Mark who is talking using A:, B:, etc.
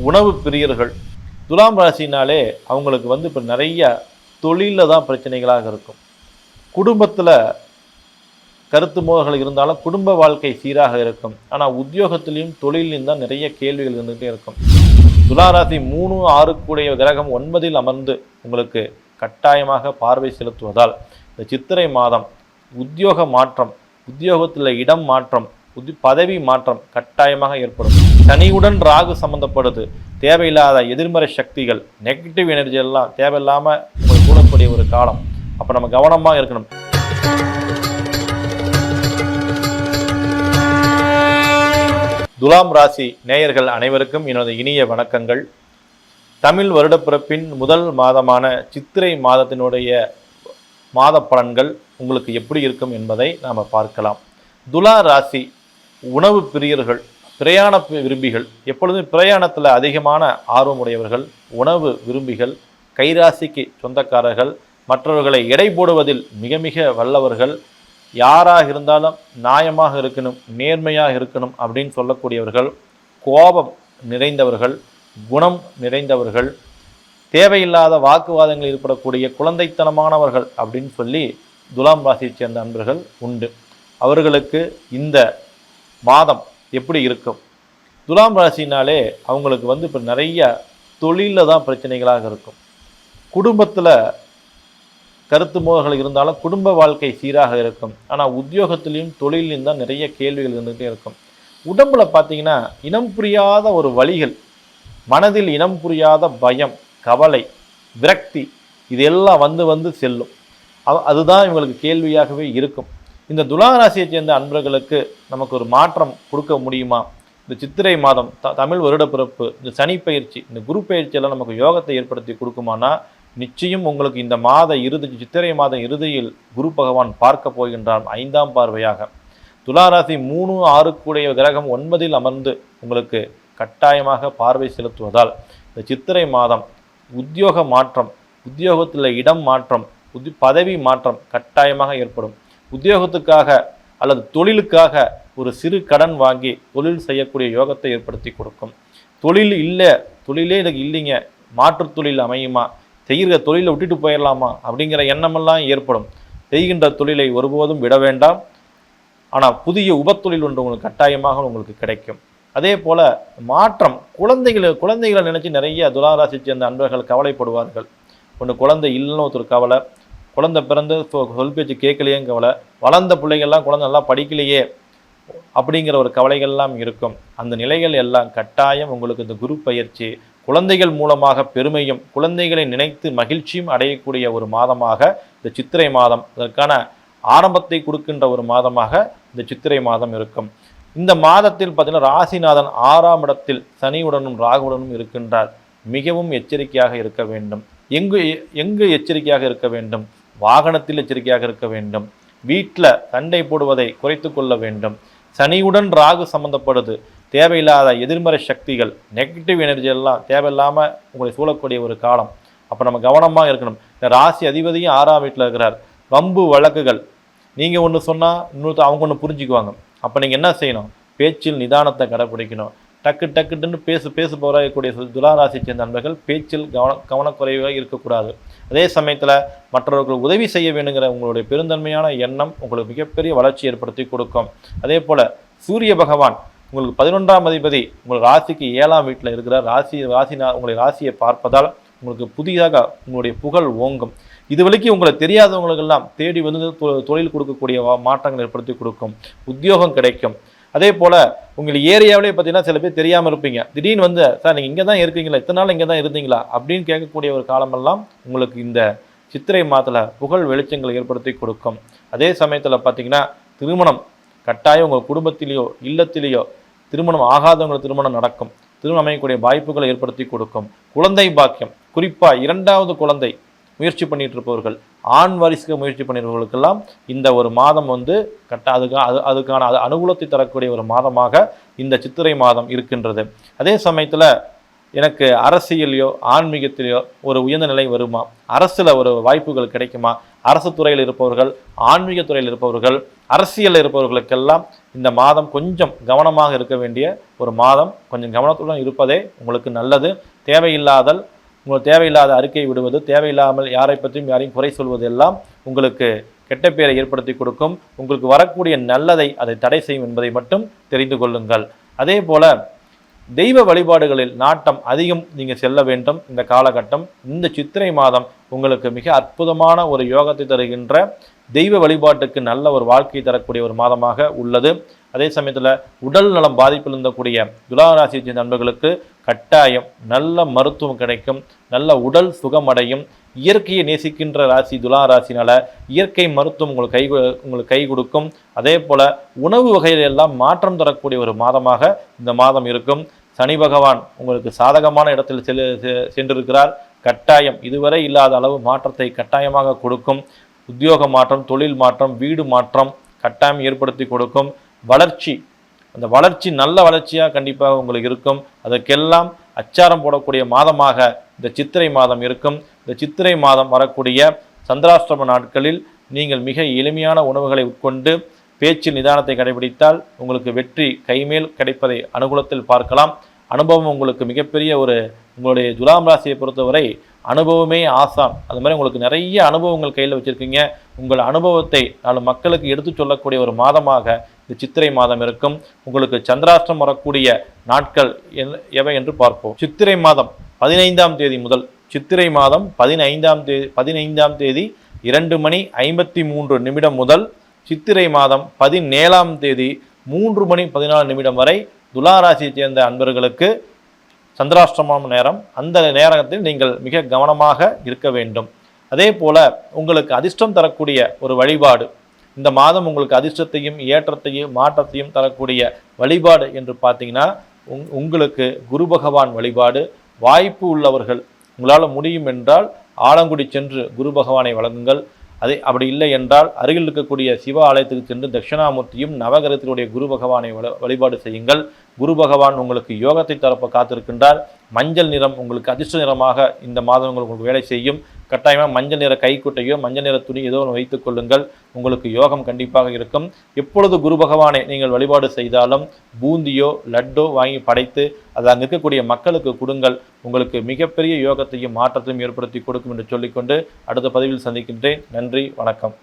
A: உணவு பிரியர்கள். துலாம் ராசினாலே அவங்களுக்கு இப்போ நிறைய தொழிலில் தான் பிரச்சனைகளாக இருக்கும். குடும்பத்தில் கருத்து மோதல்கள் இருந்தாலும் குடும்ப வாழ்க்கை சீராக இருக்கும். ஆனால் உத்தியோகத்திலையும் தொழிலையும் தான் நிறைய கேள்விகள் இருந்துகிட்டே இருக்கும். துலா ராசி 3, 6 கூடிய கிரகம் 9இல் அமர்ந்து உங்களுக்கு கட்டாயமாக பார்வை செலுத்துவதால் இந்த சித்திரை மாதம் உத்தியோக மாற்றம், உத்தியோகத்தில் இடம் மாற்றம், பதவி மாற்றம் கட்டாயமாக ஏற்படும். சனியுடன் ராகு சம்பந்தப்படுது. தேவையில்லாத எதிர்மறை சக்திகள், நெகட்டிவ் எனர்ஜி எல்லாம் தேவையில்லாமல் உங்களுக்கு கூடக்கூடிய ஒரு காலம். அப்போ நம்ம கவனமாக இருக்கணும். துலாம் ராசி நேயர்கள் அனைவருக்கும் எனது இனிய வணக்கங்கள். தமிழ் வருடப்பிறப்பின் முதல் மாதமான சித்திரை மாதத்தினுடைய மாத பலன்கள் உங்களுக்கு எப்படி இருக்கும் என்பதை நாம் பார்க்கலாம். துலா ராசி உணவு பிரியர்கள், பிரயாண விரும்பிகள், எப்பொழுதும் பிரயாணத்தில் அதிகமான ஆர்வமுடையவர்கள், உணவு விரும்பிகள், கைராசிக்கு சொந்தக்காரர்கள், மற்றவர்களை எடை போடுவதில் மிக மிக வல்லவர்கள், யாராக இருந்தாலும் நியாயமாக இருக்கணும், நேர்மையாக இருக்கணும் அப்படின்னு சொல்லக்கூடியவர்கள், கோபம் நிறைந்தவர்கள், குணம் நிறைந்தவர்கள், தேவையில்லாத வாக்குவாதங்கள் ஏற்படக்கூடிய குழந்தைத்தனமானவர்கள் அப்படின்னு சொல்லி துலாம் ராசியை சேர்ந்த அன்பர்கள் உண்டு. அவர்களுக்கு இந்த மாதம் எப்படி இருக்கும்? துலாம் ராசினாலே அவங்களுக்கு இப்போ நிறைய தொழிலில் தான் பிரச்சனைகளாக இருக்கும். குடும்பத்தில் கருத்து மோதல்கள் இருந்தாலும் குடும்ப வாழ்க்கை சீராக இருக்கும். ஆனால் உத்தியோகத்திலையும் தொழிலையும் தான் நிறைய கேள்விகள் இருந்துகிட்டே இருக்கும். உடம்புல பார்த்தீங்கன்னா இனம் புரியாத ஒரு வலிகள், மனதில் இனம் புரியாத பயம், கவலை, விரக்தி, இதெல்லாம் வந்து செல்லும். அதுதான் இவங்களுக்கு கேள்வியாகவே இருக்கும். இந்த துலா ராசியை சேர்ந்த அன்பர்களுக்கு நமக்கு ஒரு மாற்றம் கொடுக்க முடியுமா? இந்த சித்திரை மாதம் தமிழ் வருடப்பிறப்பு, இந்த சனி பயிற்சி, இந்த குரு பயிற்சியெல்லாம் நமக்கு யோகத்தை ஏற்படுத்தி கொடுக்குமானா நிச்சயம் உங்களுக்கு இந்த சித்திரை மாதம் இறுதியில் குரு பகவான் பார்க்க போகின்றார் 5ஆம் பார்வையாக. துலா ராசி 3, 6 கூடிய கிரகம் 9இல் அமர்ந்து உங்களுக்கு கட்டாயமாக பார்வை செலுத்துவதால் இந்த சித்திரை மாதம் உத்தியோக மாற்றம், உத்தியோகத்தில் இடம் மாற்றம், பதவி மாற்றம் கட்டாயமாக ஏற்படும். உத்தியோகத்துக்காக அல்லது தொழிலுக்காக ஒரு சிறு கடன் வாங்கி தொழில் செய்யக்கூடிய யோகத்தை ஏற்படுத்தி கொடுக்கும். தொழிலே எனக்கு இல்லைங்க, மாற்று தொழில் அமையுமா, செய்கிற தொழிலை விட்டுட்டு போயிடலாமா அப்படிங்கிற எண்ணமெல்லாம் ஏற்படும். செய்கின்ற தொழிலை ஒருபோதும் விட வேண்டாம். ஆனால் புதிய உபத்தொழில் ஒன்று உங்களுக்கு கட்டாயமாக உங்களுக்கு கிடைக்கும். அதே போல் மாற்றம், குழந்தைகளை நினச்சி நிறைய துலாராசி சேர்ந்த அன்பர்கள் கவலைப்படுவார்கள். ஒன்று குழந்தை இல்லைன்னு ஒருத்தர் கவலை, குழந்தை பிறந்து சொல் பேச்சு கேட்கலையேன்னு கவலை, வளர்ந்த பிள்ளைகள்லாம் குழந்தை நல்லா படிக்கலையே அப்படிங்கிற ஒரு கவலைகள்லாம் இருக்கும். அந்த நிலைகள் எல்லாம் கட்டாயம் உங்களுக்கு இந்த குரு பயிற்சி குழந்தைகள் மூலமாக பெருமையும், குழந்தைகளை நினைத்து மகிழ்ச்சியும் அடையக்கூடிய ஒரு மாதமாக இந்த சித்திரை மாதம், அதற்கான ஆரம்பத்தை கொடுக்கின்ற ஒரு மாதமாக இந்த சித்திரை மாதம் இருக்கும். இந்த மாதத்தில் பார்த்தீங்கன்னா ராசிநாதன் 6ஆம் இடத்தில் சனியுடனும் ராகுவுடனும் இருக்கின்றார். மிகவும் எச்சரிக்கையாக இருக்க வேண்டும். எங்கு எச்சரிக்கையாக இருக்க வேண்டும்? வாகனத்தில் எச்சரிக்கையாக இருக்க வேண்டும். வீட்டில் சண்டை போடுவதை குறைத்து கொள்ள வேண்டும். சனியுடன் ராகு சம்பந்தப்படுது. தேவையில்லாத எதிர்மறை சக்திகள், நெகட்டிவ் எனர்ஜி எல்லாம் தேவையில்லாமல் உங்களை சூழக்கூடிய ஒரு காலம். அப்போ நம்ம கவனமாக இருக்கணும். இந்த ராசி அதிபதியும் 6ஆம் வீட்டில் இருக்கிறார். வம்பு வழக்குகள், நீங்கள் ஒன்று சொன்னால் இன்னொருத்தர் அவங்க ஒன்று புரிஞ்சுக்குவாங்க. அப்போ நீங்கள் என்ன செய்யணும்? பேச்சில் நிதானத்தை கடைப்பிடிக்கணும். டக்குன்னு பேச போகக்கூடிய துலாராசியை சேர்ந்த நண்பர்கள் பேச்சில் கவனக்குறைவாக இருக்கக்கூடாது. அதே சமயத்தில் மற்றவர்கள் உதவி செய்ய வேணுங்கிற உங்களுடைய பெருந்தன்மையான எண்ணம் உங்களுக்கு மிகப்பெரிய வளர்ச்சி ஏற்படுத்தி கொடுக்கும். அதே போல் சூரிய பகவான் உங்களுக்கு 11ஆம் அதிபதி உங்கள் ராசிக்கு 7ஆம் வீட்டில் இருக்கிறார். உங்களுடைய ராசியை பார்ப்பதால் உங்களுக்கு புதிதாக உங்களுடைய புகழ் ஓங்கும். இதுவரைக்கும் உங்களுக்கு தெரியாதவங்களுக்கெல்லாம் தேடி வந்து தொழில் கொடுக்கக்கூடிய மாற்றங்கள் ஏற்படுத்தி கொடுக்கும். உத்தியோகம் கிடைக்கும். அதே போல் உங்கள் ஏரியாவிலே பார்த்தீங்கன்னா சில பேர் தெரியாமல் இருப்பீங்க. திடீர்னு சார் நீங்கள் இங்கே தான் இருக்கீங்களா, இத்தனை நாள் இங்கே தான் இருந்தீங்களா அப்படின்னு கேட்கக்கூடிய ஒரு காலமெல்லாம் உங்களுக்கு இந்த சித்திரை மாதத்தில் புகழ் வெளிச்சங்களை ஏற்படுத்தி கொடுக்கும். அதே சமயத்தில் பார்த்தீங்கன்னா திருமணம் கட்டாயம் உங்கள் குடும்பத்திலேயோ இல்லத்திலேயோ திருமணம் ஆகாதவங்களுக்கு திருமணம் நடக்கும். திருமணம் அமையக்கூடிய வாய்ப்புகளை ஏற்படுத்தி கொடுக்கும். குழந்தை பாக்கியம், குறிப்பாக 2வது குழந்தை முயற்சி பண்ணிட்டு இருப்பவர்கள், ஆண் வாரிசுக்கு முயற்சி பண்ணியிருப்பவர்களுக்கெல்லாம் இந்த ஒரு மாதம் அதுக்கான அனுகூலத்தை தரக்கூடிய ஒரு மாதமாக இந்த சித்திரை மாதம் இருக்கின்றது. அதே சமயத்தில் எனக்கு அரசியலையோ ஆன்மீகத்திலேயோ ஒரு உயர்ந்த நிலை வருமா, அரசில் ஒரு வாய்ப்புகள் கிடைக்குமா, அரசு துறையில் இருப்பவர்கள், ஆன்மீக துறையில் இருப்பவர்கள், அரசியலில் இருப்பவர்களுக்கெல்லாம் இந்த மாதம் கொஞ்சம் கவனமாக இருக்க வேண்டிய ஒரு மாதம். கொஞ்சம் கவனத்துடன் இருப்பதே உங்களுக்கு நல்லது. தேவையில்லாத அறிக்கை விடுவது, தேவையில்லாமல் யாரை பற்றியும் யாரையும் குறை சொல்வது எல்லாம் உங்களுக்கு கெட்ட பேரை ஏற்படுத்தி கொடுக்கும். உங்களுக்கு வரக்கூடிய நல்லதை அதை தடை செய்யும் என்பதை மட்டும் தெரிந்து கொள்ளுங்கள். அதே போல தெய்வ வழிபாடுகளில் நாட்டம் அதிகம் நீங்கள் செல்ல வேண்டும். இந்த காலகட்டம், இந்த சித்திரை மாதம் உங்களுக்கு மிக அற்புதமான ஒரு யோகத்தை தருகின்ற, தெய்வ வழிபாட்டுக்கு நல்ல ஒரு வாழ்க்கை தரக்கூடிய ஒரு மாதமாக உள்ளது. அதே சமயத்தில் உடல் நலம் பாதிப்பில் இருந்தக்கூடிய துலா ராசியை சேர்ந்த நண்பர்களுக்கு கட்டாயம் நல்ல மருத்துவம் கிடைக்கும், நல்ல உடல் சுகமடையும். இயற்கையை நேசிக்கின்ற ராசி துலா ராசினால இயற்கை மருத்துவம் உங்களுக்கு கை கொடுக்கும். அதே போல உணவு வகையில் எல்லாம் மாற்றம் தரக்கூடிய ஒரு மாதமாக இந்த மாதம் இருக்கும். சனி பகவான் உங்களுக்கு சாதகமான இடத்தில் சென்றிருக்கிறார். கட்டாயம் இதுவரை இல்லாத அளவு மாற்றத்தை கட்டாயமாக கொடுக்கும். உத்தியோக மாற்றம், தொழில் மாற்றம், வீடு மாற்றம் கட்டாயம் ஏற்படுத்தி கொடுக்கும். வளர்ச்சி, அந்த வளர்ச்சி நல்ல வளர்ச்சியாக கண்டிப்பாக உங்களுக்கு இருக்கும். அதற்கெல்லாம் அச்சாரம் போடக்கூடிய மாதமாக இந்த சித்திரை மாதம் இருக்கும். இந்த சித்திரை மாதம் வரக்கூடிய சந்திராஷ்டம நாட்களில் நீங்கள் மிக எளிமையான உணவுகளை உட்கொண்டு பேச்சில் நிதானத்தை கடைபிடித்தால் உங்களுக்கு வெற்றி கைமேல் கிடைப்பதை அனுகூலத்தில் பார்க்கலாம். அனுபவம் உங்களுக்கு மிகப்பெரிய உங்களுடைய துலாம் ராசியை பொறுத்தவரை அனுபவமே ஆசான். அது மாதிரி உங்களுக்கு நிறைய அனுபவங்கள் கையில் வச்சுருக்கீங்க. உங்கள் அனுபவத்தை 4 மக்களுக்கு எடுத்து சொல்லக்கூடிய ஒரு மாதமாக இந்த சித்திரை மாதம் இருக்கும். உங்களுக்கு சந்திராஷ்டம் வரக்கூடிய நாட்கள் எவை என்று பார்ப்போம். சித்திரை மாதம் 15ஆம் தேதி முதல், சித்திரை மாதம் 15ஆம் தேதி 2:53 முதல் சித்திரை மாதம் 17ஆம் தேதி 3:14 வரை துலா ராசியைச் சேர்ந்த அன்பர்களுக்கு சந்திராஷ்டமம் நேரம். அந்த நேரத்தில் நீங்கள் மிக கவனமாக இருக்க வேண்டும். அதே போல உங்களுக்கு அதிர்ஷ்டம் தரக்கூடிய ஒரு வழிபாடு, இந்த மாதம் உங்களுக்கு அதிர்ஷ்டத்தையும் ஏற்றத்தையும் மாற்றத்தையும் தரக்கூடிய வழிபாடு என்று பார்த்தீங்கன்னா உங்களுக்கு குரு பகவான் வழிபாடு. வாய்ப்பு உள்ளவர்கள் உங்களால் முடியும் என்றால் ஆலங்குடி சென்று குரு பகவானை வழங்குங்கள். அப்படி இல்லை என்றால் அருகில் இருக்கக்கூடிய சிவ ஆலயத்துக்கு சென்று தட்சிணாமூர்த்தியும் நவகிரகத்தினுடைய குரு பகவானை வழிபாடு செய்யுங்கள். குரு பகவான் உங்களுக்கு யோகத்தை தரப்ப காத்திருக்கின்றார். மஞ்சள் நிறம் உங்களுக்கு அதிர்ஷ்ட நிறமாக இந்த மாதம் உங்களுக்கு வேலை செய்யும். கட்டாயமாக மஞ்சள் நிற கைக்குட்டையோ மஞ்சள் நிற துணி ஏதோ ஒன்று வைத்துக் கொள்ளுங்கள். உங்களுக்கு யோகம் கண்டிப்பாக இருக்கும். எப்பொழுது குரு பகவானை நீங்கள் வழிபாடு செய்தாலும் பூந்தியோ லட்டோ வாங்கி படைத்து அது அங்கே இருக்கக்கூடிய மக்களுக்கு கொடுங்கள். உங்களுக்கு மிகப்பெரிய யோகத்தையும் மாற்றத்தையும் ஏற்படுத்தி கொடுக்கும் என்று சொல்லிக்கொண்டு அடுத்த பதிவில் சந்திக்கின்றேன். நன்றி, வணக்கம்.